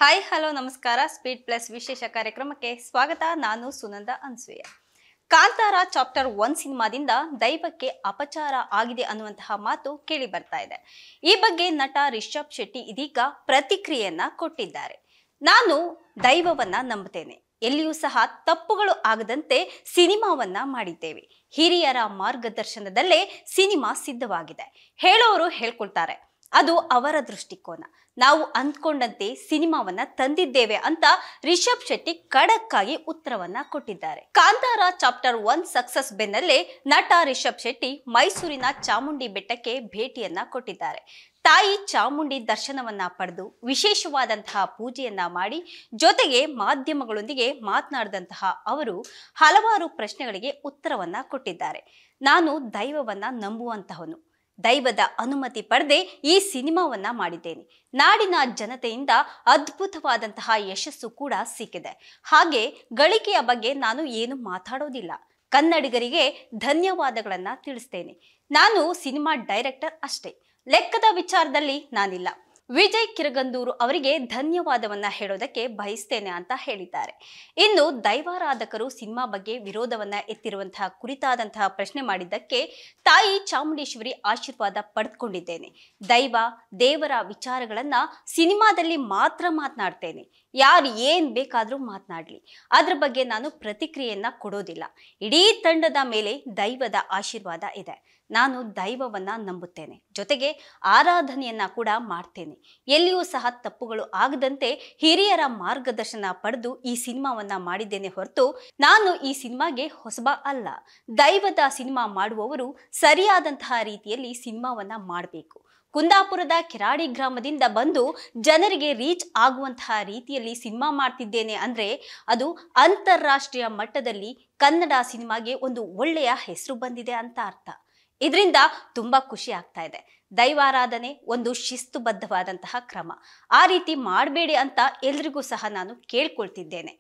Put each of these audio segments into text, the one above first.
Hi hello ನಮಸ್ಕಾರ. Speed plus ವಿಶೇಷ ಕಾರ್ಯಕ್ರಮಕ್ಕೆ ಸ್ವಾಗತ. ನಾನು ಸುನಂದ ಅನ್ಸೂಯ. ಕಾಂತಾರ ಚಾಪ್ಟರ್ 1 ಸಿನಿಮಾದಿಂದ ದೈವಕ್ಕೆ ಅಪಚಾರ ಆಗಿದೆ ಅನ್ನುವಂತಹ ಮಾತು ಕೇಳಿ ಬರ್ತಾ ಇದೆ. ಈ ಬಗ್ಗೆ ನಟ ರಿಷಬ್ ಶೆಟ್ಟಿ ಇದೀಗ ಪ್ರತಿಕ್ರಿಯೆಯನ್ನ ಕೊಟ್ಟಿದ್ದಾರೆ. ನಾನು ದೈವವನ್ನ ನಂಬುತ್ತೇನೆ, ಎಲ್ಲಿಯೂ ಸಹ ತಪ್ಪುಗಳು ಆಗದಂತೆ ಸಿನಿಮಾವನ್ನ ಮಾಡಿದ್ದೇವೆ. ಹಿರಿಯರ ಮಾರ್ಗದರ್ಶನದಲ್ಲೇ ಸಿನಿಮಾ ಸಿದ್ಧವಾಗಿದೆ. ಹೇಳೋರು ಹೇಳ್ಕೊಳ್ತಾರೆ, ಅದು ಅವರ ದೃಷ್ಟಿಕೋನ. ನಾವು ಅಂದ್ಕೊಂಡಂತೆ ಸಿನಿಮಾವನ್ನ ತಂದಿದ್ದೇವೆ ಅಂತ ರಿಷಬ್ ಶೆಟ್ಟಿ ಖಡಕ್ ಆಗಿ ಉತ್ತರವನ್ನ ಕೊಟ್ಟಿದ್ದಾರೆ. ಕಾಂತಾರ ಚಾಪ್ಟರ್ 1 ಸಕ್ಸಸ್ ಬೆನ್ನಲ್ಲೇ ನಟ ರಿಷಬ್ ಶೆಟ್ಟಿ ಮೈಸೂರಿನ ಚಾಮುಂಡಿ ಬೆಟ್ಟಕ್ಕೆ ಭೇಟಿಯನ್ನ ಕೊಟ್ಟಿದ್ದಾರೆ. ತಾಯಿ ಚಾಮುಂಡಿ ದರ್ಶನವನ್ನ ಪಡೆದು ವಿಶೇಷವಾದಂತಹ ಪೂಜೆಯನ್ನ ಮಾಡಿ ಜೊತೆಗೆ ಮಾಧ್ಯಮಗಳೊಂದಿಗೆ ಮಾತನಾಡಿದಂತಹ ಅವರು ಹಲವಾರು ಪ್ರಶ್ನೆಗಳಿಗೆ ಉತ್ತರವನ್ನ ಕೊಟ್ಟಿದ್ದಾರೆ. ನಾನು ದೈವವನ್ನ ನಂಬುವಂತಹವನು, ದೈವದ ಅನುಮತಿ ಪಡೆದೇ ಈ ಸಿನಿಮಾವನ್ನ ಮಾಡಿದ್ದೇನೆ. ನಾಡಿನ ಜನತೆಯಿಂದ ಅದ್ಭುತವಾದಂತಹ ಯಶಸ್ಸು ಕೂಡ ಸಿಕ್ಕಿದೆ. ಹಾಗೆ ಗಳಿಕೆಯ ಬಗ್ಗೆ ನಾನು ಏನು ಮಾತಾಡೋದಿಲ್ಲ. ಕನ್ನಡಿಗರಿಗೆ ಧನ್ಯವಾದಗಳನ್ನ ತಿಳಿಸ್ತೇನೆ. ನಾನು ಸಿನಿಮಾ ಡೈರೆಕ್ಟರ್ ಅಷ್ಟೇ, ಲೆಕ್ಕದ ವಿಚಾರದಲ್ಲಿ ನಾನಿಲ್ಲ. ವಿಜಯ್ ಕಿರಗಂದೂರು ಅವರಿಗೆ ಧನ್ಯವಾದವನ್ನ ಹೇಳೋದಕ್ಕೆ ಬಯಸ್ತೇನೆ ಅಂತ ಹೇಳಿದ್ದಾರೆ. ಇನ್ನು ದೈವಾರಾಧಕರು ಸಿನಿಮಾ ಬಗ್ಗೆ ವಿರೋಧವನ್ನ ಎತ್ತಿರುವಂತಹ ಕುರಿತಾದಂತಹ ಪ್ರಶ್ನೆ ಮಾಡಿದ್ದಕ್ಕೆ ತಾಯಿ ಚಾಮುಂಡೇಶ್ವರಿ ಆಶೀರ್ವಾದ ಪಡೆದುಕೊಂಡಿದ್ದೇನೆ. ದೇವರ ವಿಚಾರಗಳನ್ನ ಸಿನಿಮಾದಲ್ಲಿ ಮಾತ್ರ ಮಾತನಾಡ್ತೇನೆ. ಯಾರು ಏನ್ ಬೇಕಾದ್ರೂ ಮಾತನಾಡ್ಲಿ, ಅದ್ರ ಬಗ್ಗೆ ನಾನು ಪ್ರತಿಕ್ರಿಯೆಯನ್ನ ಕೊಡೋದಿಲ್ಲ. ಇಡೀ ತಂಡದ ಮೇಲೆ ದೈವದ ಆಶೀರ್ವಾದ ಇದೆ. ನಾನು ದೈವವನ್ನ ನಂಬುತ್ತೇನೆ, ಜೊತೆಗೆ ಆರಾಧನೆಯನ್ನ ಕೂಡ ಮಾಡ್ತೇನೆ. ಎಲ್ಲಿಯೂ ಸಹ ತಪ್ಪುಗಳು ಆಗದಂತೆ ಹಿರಿಯರ ಮಾರ್ಗದರ್ಶನ ಪಡೆದು ಈ ಸಿನಿಮಾವನ್ನ ಮಾಡಿದ್ದೇನೆ ಹೊರತು ನಾನು ಈ ಸಿನಿಮಾಗೆ ಹೊಸಬ ಅಲ್ಲ. ದೈವದ ಸಿನಿಮಾ ಮಾಡುವವರು ಸರಿಯಾದಂತಹ ರೀತಿಯಲ್ಲಿ ಸಿನಿಮಾವನ್ನ ಮಾಡಬೇಕು. ಕುಂದಾಪುರದ ಕೆರಾಡಿ ಗ್ರಾಮದಿಂದ ಬಂದು ಜನರಿಗೆ ರೀಚ್ ಆಗುವಂತಹ ರೀತಿಯಲ್ಲಿ ಸಿನಿಮಾ ಮಾಡ್ತಿದ್ದೇನೆ ಅಂದ್ರೆ ಅದು ಅಂತಾರಾಷ್ಟ್ರೀಯ ಮಟ್ಟದಲ್ಲಿ ಕನ್ನಡ ಸಿನಿಮಾಗೆ ಒಂದು ಒಳ್ಳೆಯ ಹೆಸರು ಬಂದಿದೆ ಅಂತ ಅರ್ಥ. ಇದರಿಂದ ತುಂಬಾ ಖುಷಿ ಆಗ್ತಾ ಇದೆ. ದೈವಾರಾಧನೆ ಒಂದು ಶಿಸ್ತುಬದ್ಧವಾದಂತಹ ಕ್ರಮ. ಆ ರೀತಿ ಮಾಡಬೇಡಿ ಅಂತ ಎಲ್ರಿಗೂ ಸಹ ನಾನು ಕೇಳ್ಕೊಳ್ತಿದ್ದೇನೆ.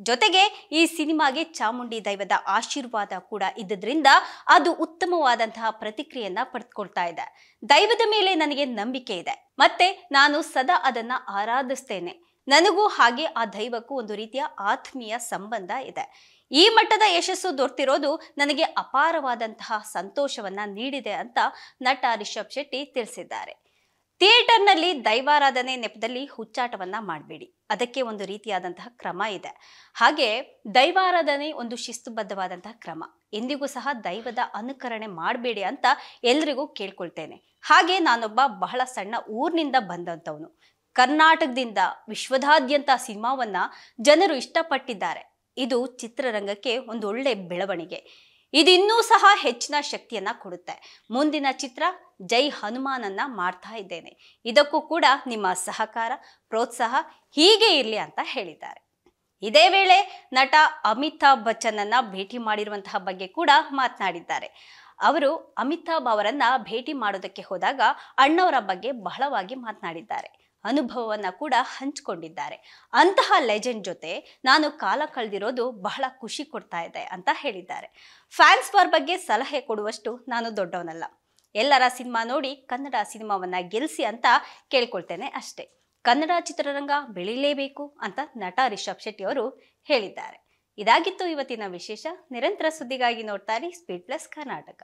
ಜೊತೆಗೆ ಈ ಸಿನಿಮಾಗೆ ಚಾಮುಂಡಿ ದೈವದ ಆಶೀರ್ವಾದ ಕೂಡ ಇದ್ದದ್ರಿಂದ ಅದು ಉತ್ತಮವಾದಂತಹ ಪ್ರತಿಕ್ರಿಯೆಯನ್ನ ಪಡೆದುಕೊಳ್ತಾ ಇದೆ. ದೈವದ ಮೇಲೆ ನನಗೆ ನಂಬಿಕೆ ಇದೆ, ಮತ್ತೆ ನಾನು ಸದಾ ಅದನ್ನ ಆರಾಧಿಸ್ತೇನೆ. ನನಗೂ ಹಾಗೆ ಆ ದೈವಕ್ಕೂ ಒಂದು ರೀತಿಯ ಆತ್ಮೀಯ ಸಂಬಂಧ ಇದೆ. ಈ ಮಟ್ಟದ ಯಶಸ್ಸು ದೊರೆತಿರೋದು ನನಗೆ ಅಪಾರವಾದಂತಹ ಸಂತೋಷವನ್ನ ನೀಡಿದೆ ಅಂತ ನಟ ರಿಷಬ್ ಶೆಟ್ಟಿ ತಿಳಿಸಿದ್ದಾರೆ. ಥಿಯೇಟರ್ನಲ್ಲಿ ದೈವಾರಾಧನೆ ನೆಪದಲ್ಲಿ ಹುಚ್ಚಾಟವನ್ನ ಮಾಡಬೇಡಿ, ಅದಕ್ಕೆ ಒಂದು ರೀತಿಯಾದಂತಹ ಕ್ರಮ ಇದೆ. ಹಾಗೆ ದೈವಾರಾಧನೆ ಒಂದು ಶಿಸ್ತುಬದ್ಧವಾದಂತಹ ಕ್ರಮ. ಎಂದಿಗೂ ಸಹ ದೈವದ ಅನುಕರಣೆ ಮಾಡಬೇಡಿ ಅಂತ ಎಲ್ರಿಗೂ ಕೇಳ್ಕೊಳ್ತೇನೆ. ಹಾಗೆ ನಾನೊಬ್ಬ ಬಹಳ ಸಣ್ಣ ಊರಿನಿಂದ ಬಂದಂಥವನು. ಕರ್ನಾಟಕದಿಂದ ವಿಶ್ವದಾದ್ಯಂತ ಸಿನಿಮಾವನ್ನ ಜನರು ಇಷ್ಟಪಟ್ಟಿದ್ದಾರೆ. ಇದು ಚಿತ್ರರಂಗಕ್ಕೆ ಒಂದು ಒಳ್ಳೆ ಬೆಳವಣಿಗೆ. ಇದು ಇನ್ನೂ ಸಹ ಹೆಚ್ಚಿನ ಶಕ್ತಿಯನ್ನ ಕೊಡುತ್ತೆ. ಮುಂದಿನ ಚಿತ್ರ ಜೈ ಹನುಮಾನನ್ನ ಮಾಡ್ತಾ ಇದ್ದೇನೆ. ಇದಕ್ಕೂ ಕೂಡ ನಿಮ್ಮ ಸಹಕಾರ, ಪ್ರೋತ್ಸಾಹ ಹೀಗೆ ಇರಲಿ ಅಂತ ಹೇಳಿದ್ದಾರೆ. ಇದೇ ವೇಳೆ ನಟ ಅಮಿತಾಬ್ ಬಚ್ಚನ್ ಅನ್ನ ಭೇಟಿ ಮಾಡಿರುವಂತಹ ಬಗ್ಗೆ ಕೂಡ ಮಾತನಾಡಿದ್ದಾರೆ. ಅವರು ಅಮಿತಾಬ್ ಅವರನ್ನ ಭೇಟಿ ಮಾಡೋದಕ್ಕೆ ಹೋದಾಗ ಅಣ್ಣವರ ಬಗ್ಗೆ ಬಹಳವಾಗಿ ಮಾತನಾಡಿದ್ದಾರೆ. ಅನುಭವವನ್ನ ಕೂಡ ಹಂಚಿಕೊಂಡಿದ್ದಾರೆ. ಅಂತಹ ಲೆಜೆಂಡ್ ಜೊತೆ ನಾನು ಕಾಲ ಕಳೆದಿರೋದು ಬಹಳ ಖುಷಿ ಕೊಡ್ತಾ ಇದೆ ಅಂತ ಹೇಳಿದ್ದಾರೆ. ಫ್ಯಾನ್ಸ್ ವಾರ್ ಬಗ್ಗೆ ಸಲಹೆ ಕೊಡುವಷ್ಟು ನಾನು ದೊಡ್ಡವನಲ್ಲ. ಎಲ್ಲರ ಸಿನಿಮಾ ನೋಡಿ ಕನ್ನಡ ಸಿನಿಮಾವನ್ನ ಗೆಲ್ಲಿಸಿ ಅಂತ ಕೇಳ್ಕೊಳ್ತೇನೆ ಅಷ್ಟೇ. ಕನ್ನಡ ಚಿತ್ರರಂಗ ಬೆಳೀಲೇಬೇಕು ಅಂತ ನಟ ರಿಷಬ್ ಶೆಟ್ಟಿ ಅವರು ಹೇಳಿದ್ದಾರೆ. ಇದಾಗಿತ್ತು ಇವತ್ತಿನ ವಿಶೇಷ. ನಿರಂತರ ಸುದ್ದಿಗಾಗಿ ನೋಡ್ತಾ ಇರಿ ಸ್ಪೀಡ್ ಪ್ಲಸ್ ಕರ್ನಾಟಕ.